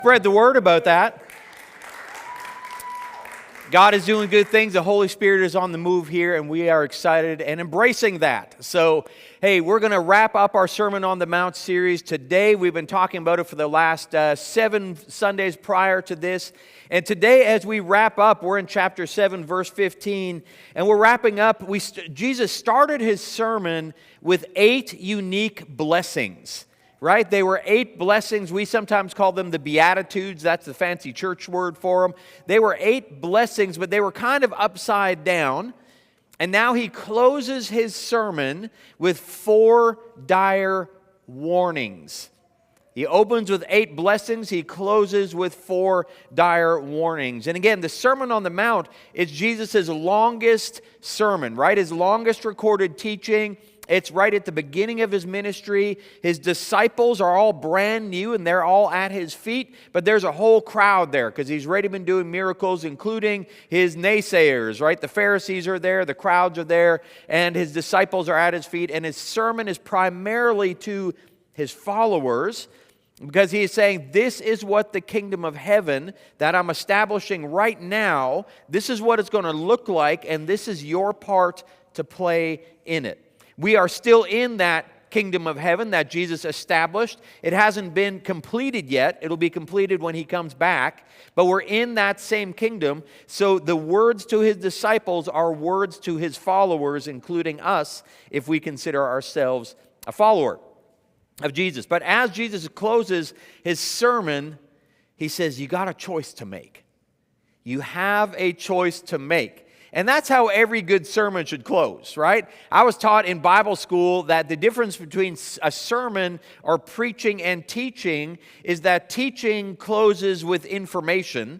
Spread the word about that. God is doing good things. The Holy Spirit is on the move here, and we are excited and embracing that. So, hey, we're going to wrap up our Sermon on the Mount series today. We've been talking about it for the last 7 Sundays prior to this. And today, as we wrap up, we're in chapter 7, verse 15, and we're wrapping up. Jesus started his sermon with 8 unique blessings. Right? They were 8 blessings. We sometimes call them the Beatitudes. That's the fancy church word for them. They were 8 blessings, but they were kind of upside down. And now he closes his sermon with 4 dire warnings. He opens with 8 blessings. He closes with 4 dire warnings. And again, the Sermon on the Mount is Jesus' longest sermon, right? His longest recorded teaching. It's right at the beginning of his ministry. His disciples are all brand new and they're all at his feet, but there's a whole crowd there because he's already been doing miracles, including his naysayers, right? The Pharisees are there, the crowds are there, and his disciples are at his feet, and his sermon is primarily to his followers because he is saying, this is what the kingdom of heaven that I'm establishing right now, this is what it's going to look like, and this is your part to play in it. We are still in that kingdom of heaven that Jesus established. It hasn't been completed yet. It'll be completed when he comes back. But we're in that same kingdom. So the words to his disciples are words to his followers, including us, if we consider ourselves a follower of Jesus. But as Jesus closes his sermon, he says, you got a choice to make. You have a choice to make. And that's how every good sermon should close, right? I was taught in Bible school that the difference between a sermon or preaching and teaching is that teaching closes with information,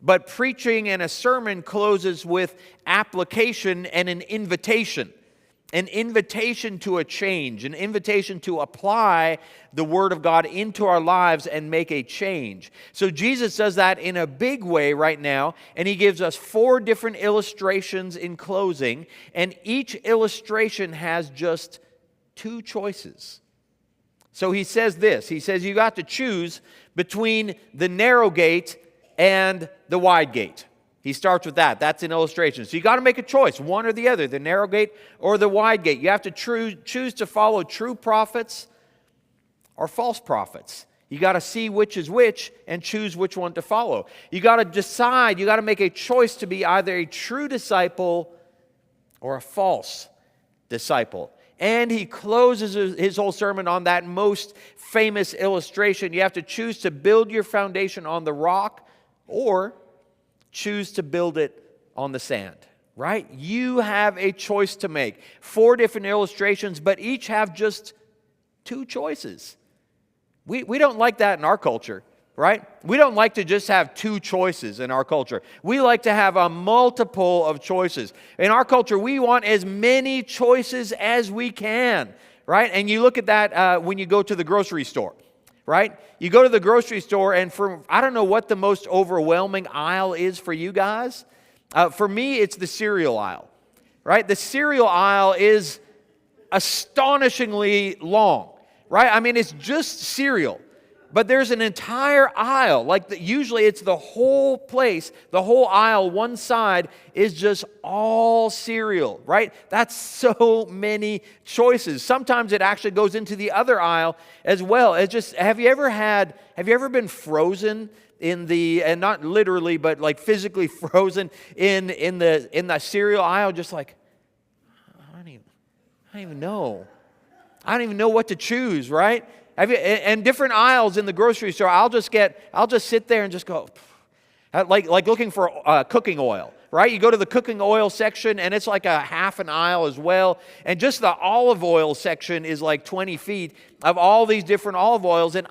but preaching and a sermon closes with application and an invitation. An invitation to a change, an invitation to apply the Word of God into our lives and make a change. So Jesus does that in a big way right now, and he gives us 4 different illustrations in closing, and each illustration has just 2 choices. So he says this, he says you got to choose between the narrow gate and the wide gate. He starts with that. That's an illustration. So you got to make a choice, one or the other, the narrow gate or the wide gate. You have to choose to follow true prophets or false prophets. You got to see which is which and choose which one to follow. You got to decide, you got to make a choice to be either a true disciple or a false disciple. And he closes his whole sermon on that most famous illustration. You have to choose to build your foundation on the rock or choose to build it on the sand, right? You have a choice to make. 4 different illustrations, but each have just 2 choices. We don't like that in our culture, right? We don't like to just have 2 choices in our culture. We like to have a multiple of choices. In our culture, we want as many choices as we can, right? And you look at that when you go to the grocery store. Right? You go to the grocery store, and I don't know what the most overwhelming aisle is for you guys. For me, it's the cereal aisle. Right? The cereal aisle is astonishingly long. Right? I mean, it's just cereal. But there's an entire aisle. Usually it's the whole place, the whole aisle, one side is just all cereal, right? That's so many choices. Sometimes it actually goes into the other aisle as well. Have you ever been frozen and not literally, but like physically frozen in the cereal aisle, just like, I don't even know. I don't even know what to choose, right? And different aisles in the grocery store, I'll just sit there and just go, like looking for cooking oil, right? You go to the cooking oil section, and it's like a half an aisle as well. And just the olive oil section is like 20 feet of all these different olive oils. And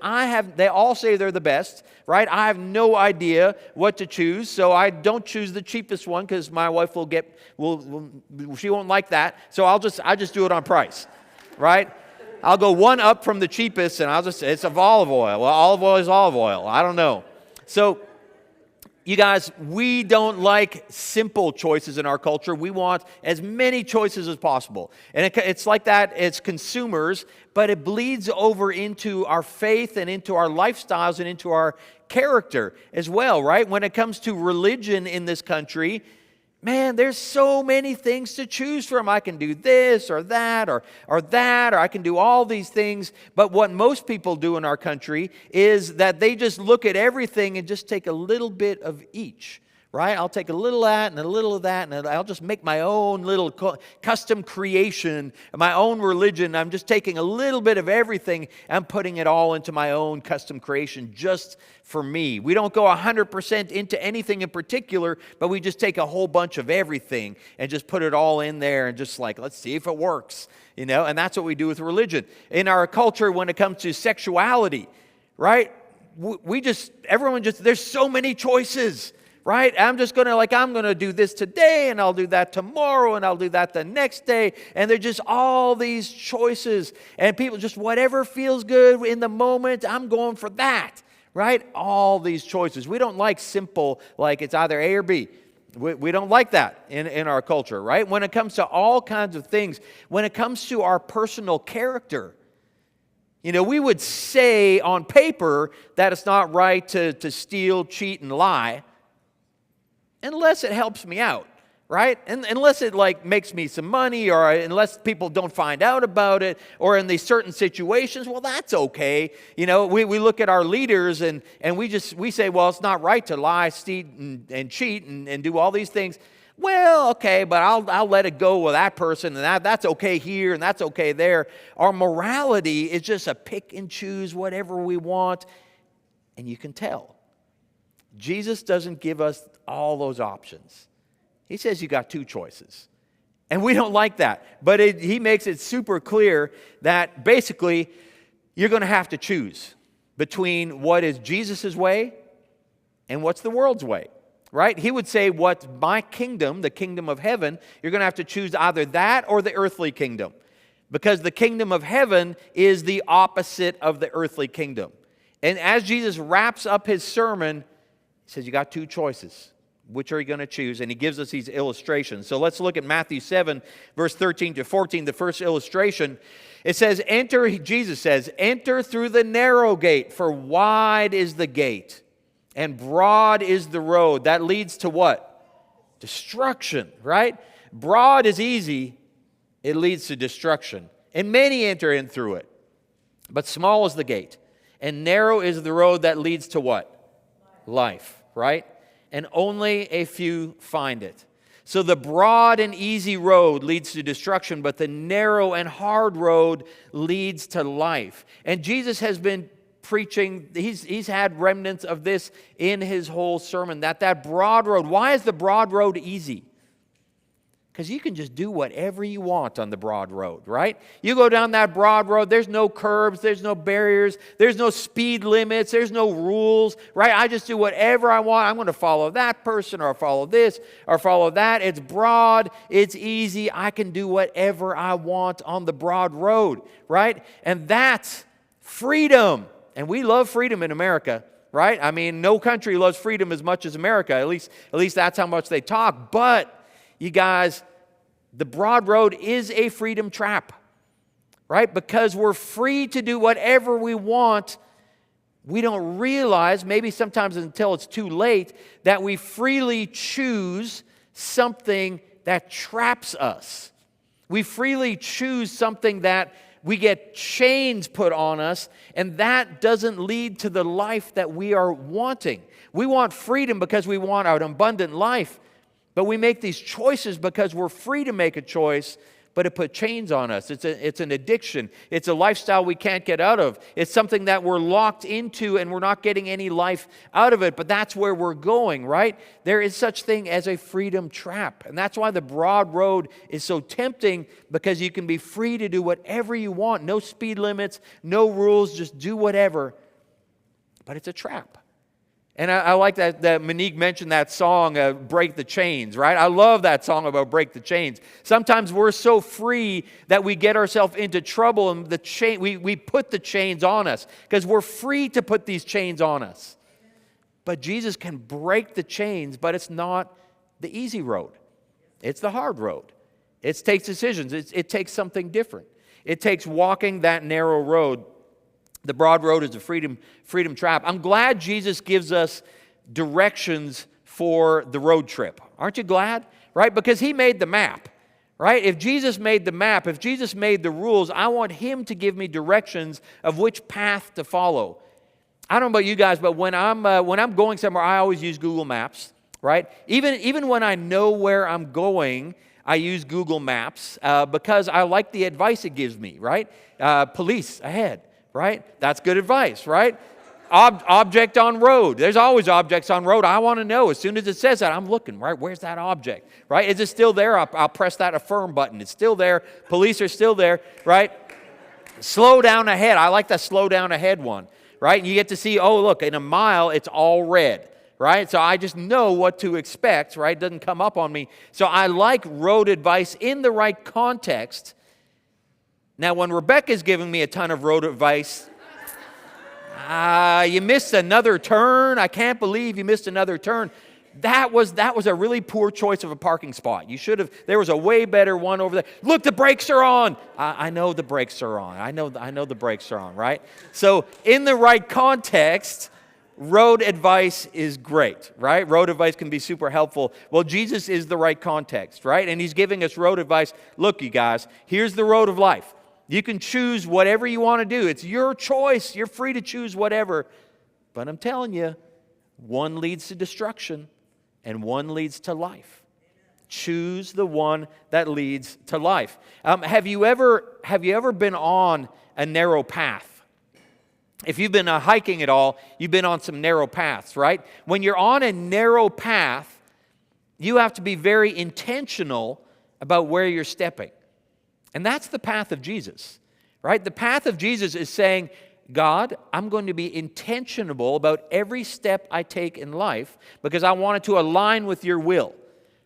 they all say they're the best, right? I have no idea what to choose, so I don't choose the cheapest one because my wife she won't like that. So I just do it on price, right? I'll go one up from the cheapest, and it's of olive oil. Well, olive oil is olive oil. I don't know. So You guys, we don't like simple choices in our culture. We want as many choices as possible. And it's like that as consumers, but it bleeds over into our faith and into our lifestyles and into our character as well, right? When it comes to religion in this country, man, there's so many things to choose from. I can do this or that or that, or I can do all these things. But what most people do in our country is that they just look at everything and just take a little bit of each, right? I'll take a little of that and a little of that, and I'll just make my own little custom creation, my own religion. I'm just taking a little bit of everything and putting it all into my own custom creation just for me. We don't go 100% into anything in particular, but we just take a whole bunch of everything and just put it all in there and just like, let's see if it works, you know? And that's what we do with religion. In our culture, when it comes to sexuality, right? There's so many choices. Right? I'm going to do this today, and I'll do that tomorrow, and I'll do that the next day. And there's just all these choices. And people just, whatever feels good in the moment, I'm going for that. Right? All these choices. We don't like simple, like it's either A or B. We don't like that in our culture, right? When it comes to all kinds of things, when it comes to our personal character, you know, we would say on paper that it's not right to steal, cheat, and lie, unless it helps me out, right? And unless it like makes me some money, or unless people don't find out about it, or in these certain situations, well, that's okay. You know, we look at our leaders and we say, well, it's not right to lie, steal, and cheat and do all these things. Well, okay, but I'll let it go with that person, and that's okay here, and that's okay there. Our morality is just a pick and choose whatever we want, and you can tell. Jesus doesn't give us all those options. He says you got two choices. And we don't like that. But he makes it super clear that basically you're going to have to choose between what is Jesus' way and what's the world's way. Right? He would say, what's my kingdom, the kingdom of heaven, you're going to have to choose either that or the earthly kingdom. Because the kingdom of heaven is the opposite of the earthly kingdom. And as Jesus wraps up his sermon, he says, you got two choices. Which are you going to choose? And he gives us these illustrations. So let's look at Matthew 7, verse 13 to 14, the first illustration. It says, Jesus says, enter through the narrow gate, for wide is the gate, and broad is the road. That leads to what? Destruction, right? Broad is easy. It leads to destruction. And many enter in through it. But small is the gate, and narrow is the road that leads to what? Life, right? And only a few find it. So the broad and easy road leads to destruction, but the narrow and hard road leads to life. And Jesus has been preaching, he's had remnants of this in his whole sermon, that broad road. Why is the broad road easy? Because you can just do whatever you want on the broad road, right? You go down that broad road, there's no curbs, there's no barriers, there's no speed limits, there's no rules, right? I just do whatever I want. I'm going to follow that person, or follow this, or follow that. It's broad, it's easy. I can do whatever I want on the broad road, right? And that's freedom. And we love freedom in America, right? I mean, no country loves freedom as much as America. At least that's how much they talk. But you guys, the broad road is a freedom trap, right? Because we're free to do whatever we want. We don't realize, maybe sometimes until it's too late, that we freely choose something that traps us. We freely choose something that we get chains put on us, and that doesn't lead to the life that we are wanting. We want freedom because we want an abundant life. But we make these choices because we're free to make a choice, but it put chains on us. It's an addiction. It's a lifestyle we can't get out of. It's something that we're locked into and we're not getting any life out of it, but that's where we're going, right? There is such thing as a freedom trap. And that's why the broad road is so tempting, because you can be free to do whatever you want. No speed limits, no rules, just do whatever. But it's a trap. And I like that Monique mentioned that song, Break the Chains, right? I love that song about Break the Chains. Sometimes we're so free that we get ourselves into trouble, and we put the chains on us because we're free to put these chains on us. But Jesus can break the chains, but it's not the easy road. It's the hard road. It takes decisions. It takes something different. It takes walking that narrow road. The broad road is a freedom trap. I'm glad Jesus gives us directions for the road trip. Aren't you glad? Right? Because he made the map. Right? If Jesus made the map, if Jesus made the rules, I want him to give me directions of which path to follow. I don't know about you guys, but when I'm going somewhere, I always use Google Maps. Right? Even when I know where I'm going, I use Google Maps because I like the advice it gives me. Right? Police ahead. Right? That's good advice. Right? Object on road. There's always objects on road. I want to know. As soon as it says that, I'm looking, right? Where's that object? Right? Is it still there? I'll press that affirm button. It's still there. Police are still there, right? Slow down ahead. I like that slow down ahead one, right? And you get to see, oh, look, in a mile, it's all red, right? So I just know what to expect, right? It doesn't come up on me. So I like road advice in the right context. Now, when Rebecca's giving me a ton of road advice, you missed another turn. I can't believe you missed another turn. That was a really poor choice of a parking spot. You should have. There was a way better one over there. Look, the brakes are on. I know the brakes are on. I know the brakes are on. Right. So in the right context, road advice is great. Right. Road advice can be super helpful. Well, Jesus is the right context. Right. And he's giving us road advice. Look, you guys. Here's the road of life. You can choose whatever you want to do. It's your choice. You're free to choose whatever. But I'm telling you, one leads to destruction and one leads to life. Choose the one that leads to life. Have you ever been on a narrow path? If you've been hiking at all, you've been on some narrow paths, right? When you're on a narrow path, you have to be very intentional about where you're stepping. And that's the path of Jesus, right? The path of Jesus is saying, God, I'm going to be intentional about every step I take in life because I want it to align with your will.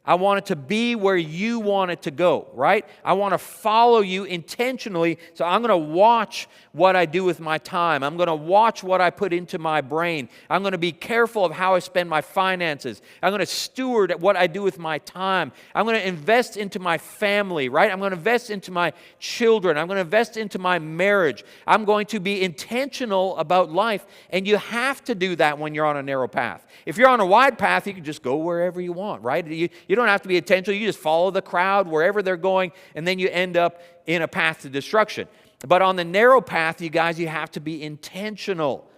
I want it to be where you want it to go, right? I want to follow you intentionally, so I'm going to watch what I do with my time. I'm going to watch what I put into my brain. I'm going to be careful of how I spend my finances. I'm going to steward what I do with my time. I'm going to invest into my family, right? I'm going to invest into my children. I'm going to invest into my marriage. I'm going to be intentional about life, and you have to do that when you're on a narrow path. If you're on a wide path, you can just go wherever you want, right? You don't have to be intentional. You just follow the crowd wherever they're going, and then you end up in a path to destruction. But on the narrow path, you guys, you have to be intentional.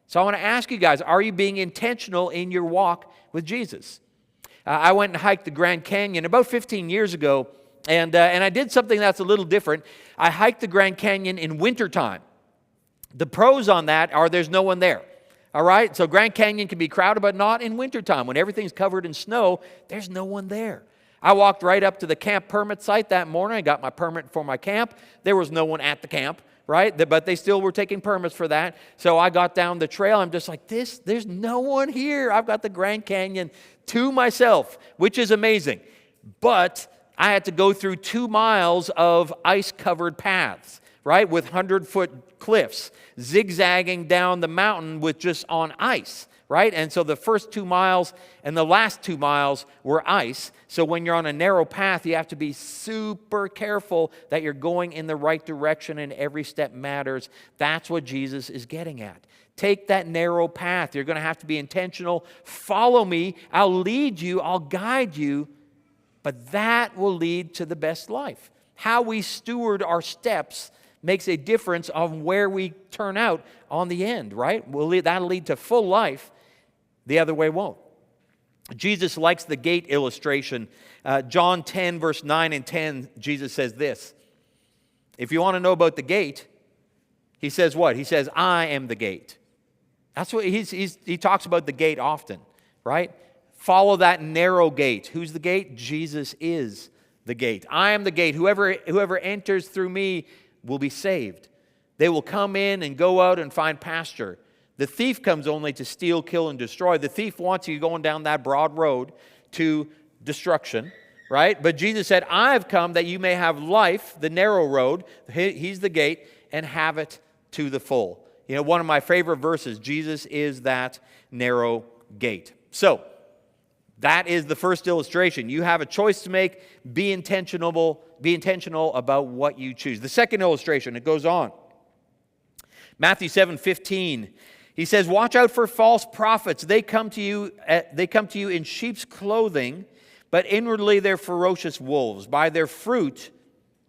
So I want to ask you guys, are you being intentional in your walk with Jesus? I went and hiked the Grand Canyon about 15 years ago, and I did something that's a little different. I hiked the Grand Canyon in wintertime. The pros on that are there's no one there. All right, so Grand Canyon can be crowded, but not in wintertime. When everything's covered in snow, there's no one there. I walked right up to the camp permit site that morning. I got my permit for my camp. There was no one at the camp, right? But they still were taking permits for that. So I got down the trail. I'm just like, there's no one here. I've got the Grand Canyon to myself, which is amazing. But I had to go through 2 miles of ice-covered paths, right, with 100-foot cliffs, zigzagging down the mountain with just on ice, right? And so the first 2 miles and the last 2 miles were ice. So when you're on a narrow path, you have to be super careful that you're going in the right direction and every step matters. That's what Jesus is getting at. Take that narrow path. You're going to have to be intentional. Follow me. I'll lead you. I'll guide you. But that will lead to the best life. How we steward our steps makes a difference on where we turn out on the end, right? That'll lead to full life. The other way won't. Jesus likes the gate illustration. John 10, verse 9 and 10, Jesus says this. If you want to know about the gate, he says what? He says, I am the gate. That's what he talks about the gate often, right? Follow that narrow gate. Who's the gate? Jesus is the gate. I am the gate. Whoever enters through me will be saved. They will come in and go out and find pasture. The thief comes only to steal, kill, and destroy. The thief wants you going down that broad road to destruction, right? But Jesus said, I have come that you may have life, the narrow road. He's the gate, and have it to the full. You know, one of my favorite verses, Jesus is that narrow gate. So, that is the first illustration. You have a choice to make. Be intentional about what you choose. The second illustration, it goes on. Matthew 7:15. He says, "Watch out for false prophets. They come to you in sheep's clothing, but inwardly they're ferocious wolves. By their fruit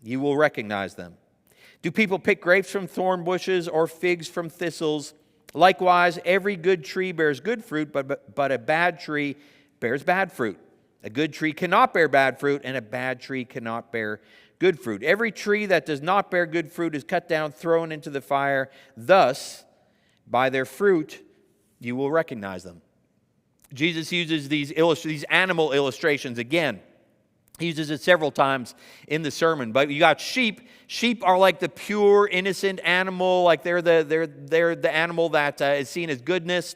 you will recognize them. Do people pick grapes from thorn bushes or figs from thistles? Likewise, every good tree bears good fruit, but a bad tree bears bad fruit. A good tree cannot bear bad fruit, and a bad tree cannot bear good fruit. Every tree that does not bear good fruit is cut down, thrown into the fire. Thus, by their fruit, you will recognize them." Jesus uses these animal illustrations again. He uses it several times in the sermon. But you got sheep. Sheep are like the pure, innocent animal. Like they're the animal that is seen as goodness.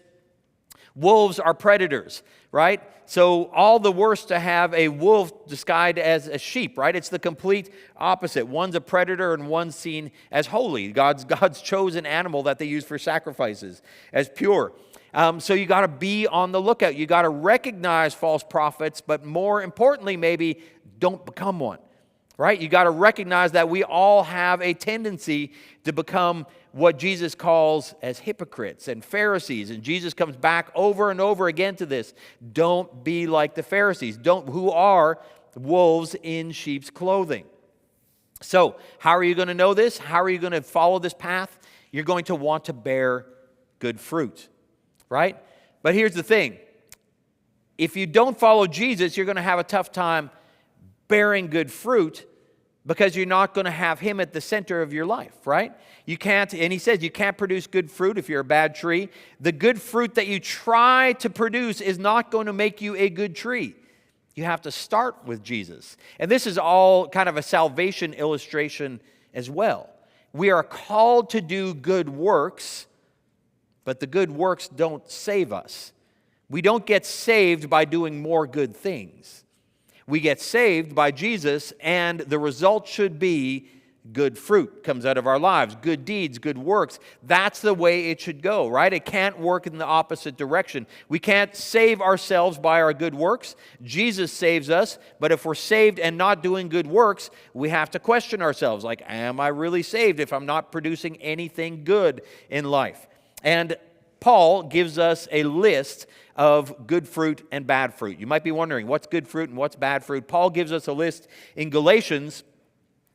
Wolves are predators, right? So all the worse to have a wolf disguised as a sheep, right? It's the complete opposite. One's a predator and one's seen as holy. God's chosen animal that they use for sacrifices as pure. So you got to be on the lookout. You got to recognize false prophets, but more importantly, maybe don't become one, right? You got to recognize that we all have a tendency to become what Jesus calls as hypocrites and Pharisees. And Jesus comes back over and over again to this. Don't be like the Pharisees, who are wolves in sheep's clothing. So how are you going to know this? How are you going to follow this path? You're going to want to bear good fruit, right? But here's the thing. If you don't follow Jesus, you're going to have a tough time bearing good fruit because you're not going to have Him at the center of your life, right? You can't, and He says you can't produce good fruit if you're a bad tree. The good fruit that you try to produce is not going to make you a good tree. You have to start with Jesus. And this is all kind of a salvation illustration as well. We are called to do good works, but the good works don't save us. We don't get saved by doing more good things. We get saved by Jesus, and the result should be good fruit comes out of our lives, good deeds, good works. That's the way it should go, right? It can't work in the opposite direction. We can't save ourselves by our good works. Jesus saves us, but if we're saved and not doing good works, we have to question ourselves, like, am I really saved if I'm not producing anything good in life? And Paul gives us a list of good fruit and bad fruit. You might be wondering, what's good fruit and what's bad fruit? Paul gives us a list in Galatians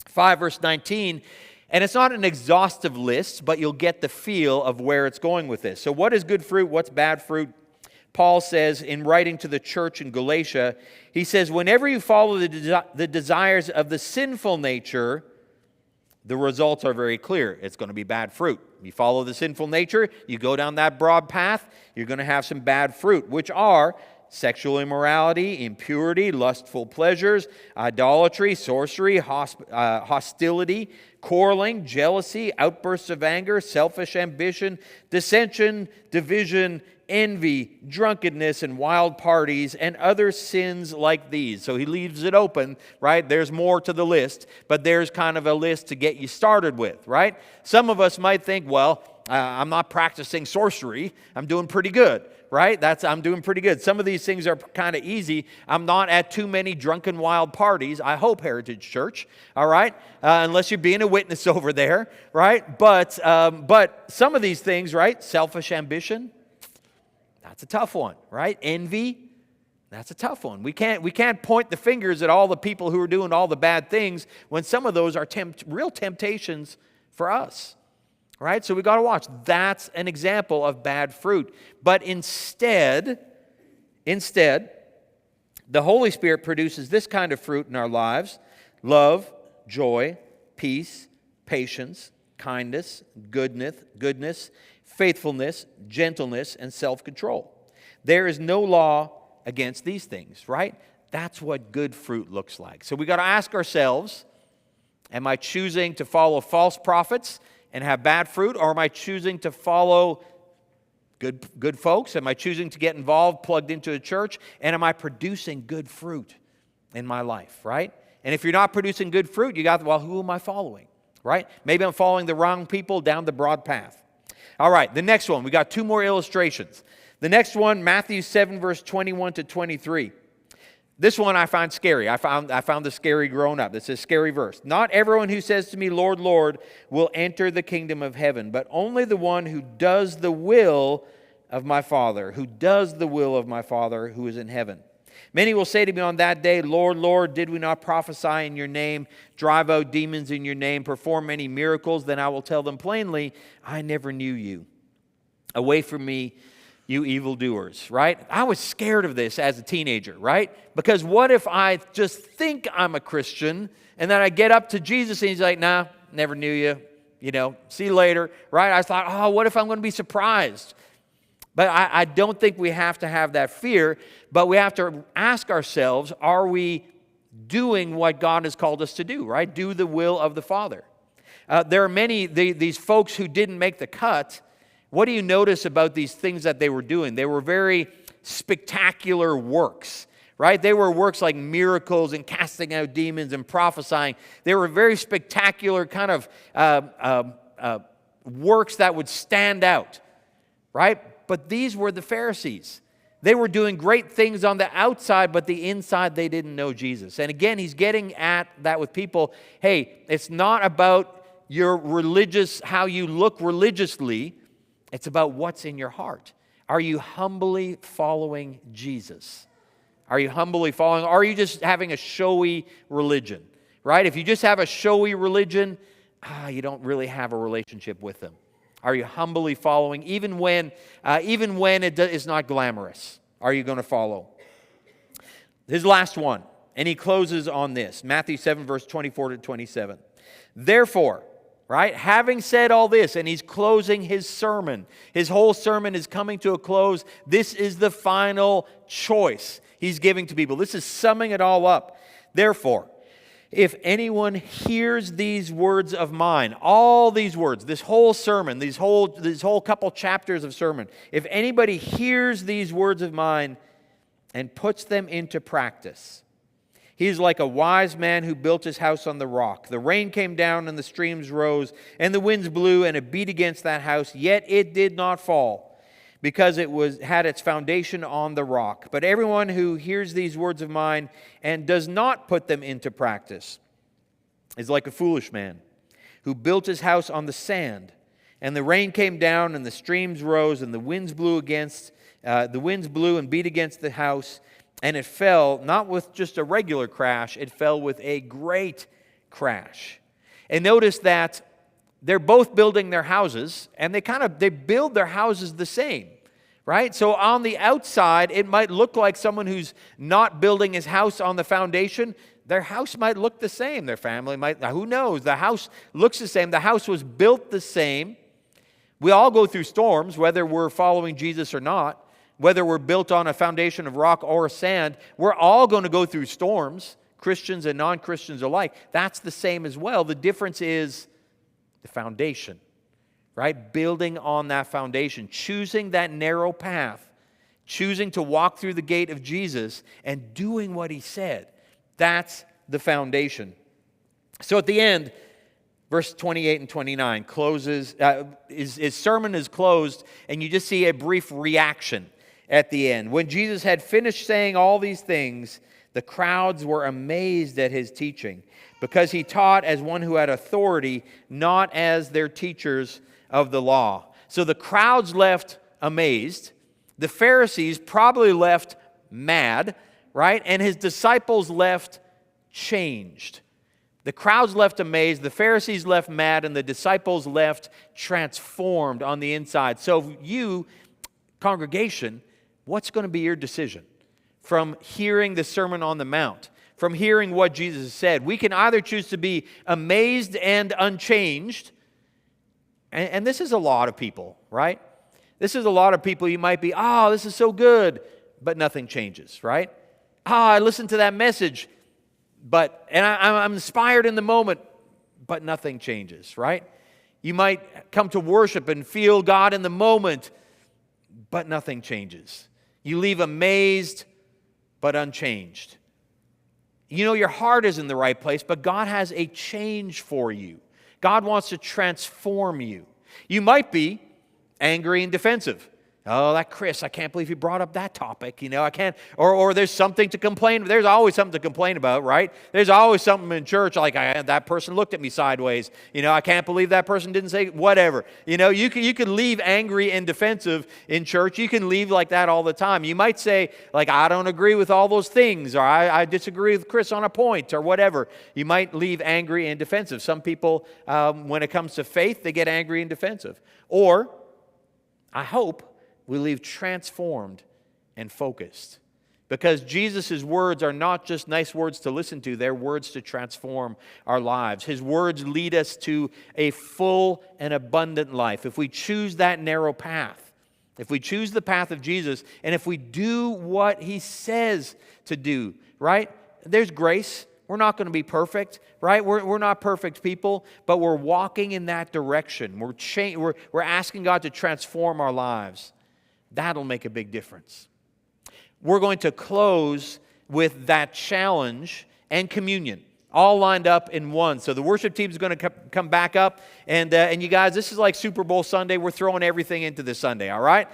5, verse 19, and it's not an exhaustive list, but you'll get the feel of where it's going with this. So what is good fruit? What's bad fruit? Paul says in writing to the church in Galatia, he says, whenever you follow the desires of the sinful nature, the results are very clear. It's going to be bad fruit. You follow the sinful nature, you go down that broad path, you're going to have some bad fruit, which are sexual immorality, impurity, lustful pleasures, idolatry, sorcery, hostility, quarreling, jealousy, outbursts of anger, selfish ambition, dissension, division, envy, drunkenness, and wild parties, and other sins like these. So he leaves it open, right? There's more to the list, but there's kind of a list to get you started with, right? Some of us might think, well, I'm not practicing sorcery. I'm doing pretty good, right? I'm doing pretty good. Some of these things are kind of easy. I'm not at too many drunken wild parties. I hope, Heritage Church, all right? Unless you're being a witness over there, right? But some of these things, right? Selfish ambition, that's a tough one, right? Envy, that's a tough one. We can't point the fingers at all the people who are doing all the bad things when some of those are real temptations for us. Right? So we got to watch. That's an example of bad fruit. But instead, the Holy Spirit produces this kind of fruit in our lives: love, joy, peace, patience, kindness, goodness, faithfulness, gentleness, and self-control. There is no law against these things, right? That's what good fruit looks like. So we got to ask ourselves, am I choosing to follow false prophets and have bad fruit, or am I choosing to follow good folks? Am I choosing to get involved, plugged into a church, and am I producing good fruit in my life, right? And if you're not producing good fruit, you got, well, who am I following, right? Maybe I'm following the wrong people down the broad path. All right, the next one, we got two more illustrations. The next one, Matthew 7, verse 21 to 23. This one I find scary. I found this scary growing up. It's a scary verse. Not everyone who says to me, Lord, Lord, will enter the kingdom of heaven, but only the one who does the will of my Father, who does the will of my Father who is in heaven. Many will say to me on that day, Lord, Lord, did we not prophesy in your name, drive out demons in your name, perform many miracles? Then I will tell them plainly, I never knew you. Away from me, you evildoers, right? I was scared of this as a teenager, right? Because what if I just think I'm a Christian and then I get up to Jesus and he's like, nah, never knew you, see you later, right? I thought, oh, what if I'm going to be surprised? But I don't think we have to have that fear, but we have to ask ourselves, are we doing what God has called us to do, right? Do the will of the Father. There are many, these folks who didn't make the cut. What do you notice about these things that they were doing? They were very spectacular works, right? They were works like miracles and casting out demons and prophesying. They were very spectacular kind of works that would stand out, right? But these were the Pharisees. They were doing great things on the outside, but the inside they didn't know Jesus. And again, he's getting at that with people. Hey, it's not about your how you look religiously. It's about what's in your heart. Are you humbly following Jesus? Are you humbly following? Or are you just having a showy religion, right? If you just have a showy religion, you don't really have a relationship with Him. Are you humbly following, even when it is not glamorous? Are you going to follow? His last one, and he closes on this, Matthew 7, verse 24 to 27. Therefore, right, having said all this, and he's closing his sermon. His whole sermon is coming to a close. This is the final choice he's giving to people. This is summing it all up. Therefore, if anyone hears these words of mine, all these words, this whole sermon, these whole couple chapters of sermon, if anybody hears these words of mine and puts them into practice, he is like a wise man who built his house on the rock. The rain came down and the streams rose, and the winds blew and it beat against that house, yet it did not fall, because it had its foundation on the rock. But everyone who hears these words of mine and does not put them into practice is like a foolish man who built his house on the sand. And the rain came down, and the streams rose, and the winds blew and beat against the house, and it fell, not with just a regular crash, it fell with a great crash. And notice that they're both building their houses, and they build their houses the same, right? So on the outside, it might look like someone who's not building his house on the foundation. Their house might look the same. Their family might, who knows? The house looks the same. The house was built the same. We all go through storms, whether we're following Jesus or not, whether we're built on a foundation of rock or sand. We're all going to go through storms, Christians and non-Christians alike. That's the same as well. The difference is the foundation, right? Building on that foundation, choosing that narrow path, choosing to walk through the gate of Jesus and doing what He said. That's the foundation. So at the end, verse 28 and 29 closes, his sermon is closed, and you just see a brief reaction at the end. When Jesus had finished saying all these things, the crowds were amazed at His teaching, because He taught as one who had authority, not as their teachers of the law. So the crowds left amazed. The Pharisees probably left mad, right? And His disciples left changed. The crowds left amazed, the Pharisees left mad, and the disciples left transformed on the inside. So you, congregation, what's going to be your decision from hearing the Sermon on the Mount? From hearing what Jesus said? We can either choose to be amazed and unchanged, and this is a lot of people, right? This is a lot of people. You might be, this is so good, but nothing changes, right? I listened to that message, and I'm inspired in the moment, but nothing changes, right? You might come to worship and feel God in the moment, but nothing changes. You leave amazed, but unchanged. You know your heart is in the right place, but God has a change for you. God wants to transform you. You might be angry and defensive. Oh, that Chris, I can't believe he brought up that topic. You know, I can't, or there's something to complain. There's always something to complain about, right? There's always something in church like that person looked at me sideways. You know, I can't believe that person didn't say whatever. You know, you can leave angry and defensive in church. You can leave like that all the time. You might say, like, I don't agree with all those things, or I disagree with Chris on a point, or whatever. You might leave angry and defensive. Some people, when it comes to faith, they get angry and defensive. Or, I hope, we leave transformed and focused. Because Jesus' words are not just nice words to listen to, they're words to transform our lives. His words lead us to a full and abundant life. If we choose that narrow path, if we choose the path of Jesus, and if we do what He says to do, right? There's grace. We're not going to be perfect, right? We're not perfect people, but we're walking in that direction. We're asking God to transform our lives. That'll make a big difference. We're going to close with that challenge and communion, all lined up in one. So the worship team is going to come back up, and you guys, this is like Super Bowl Sunday. We're throwing everything into this Sunday, all right?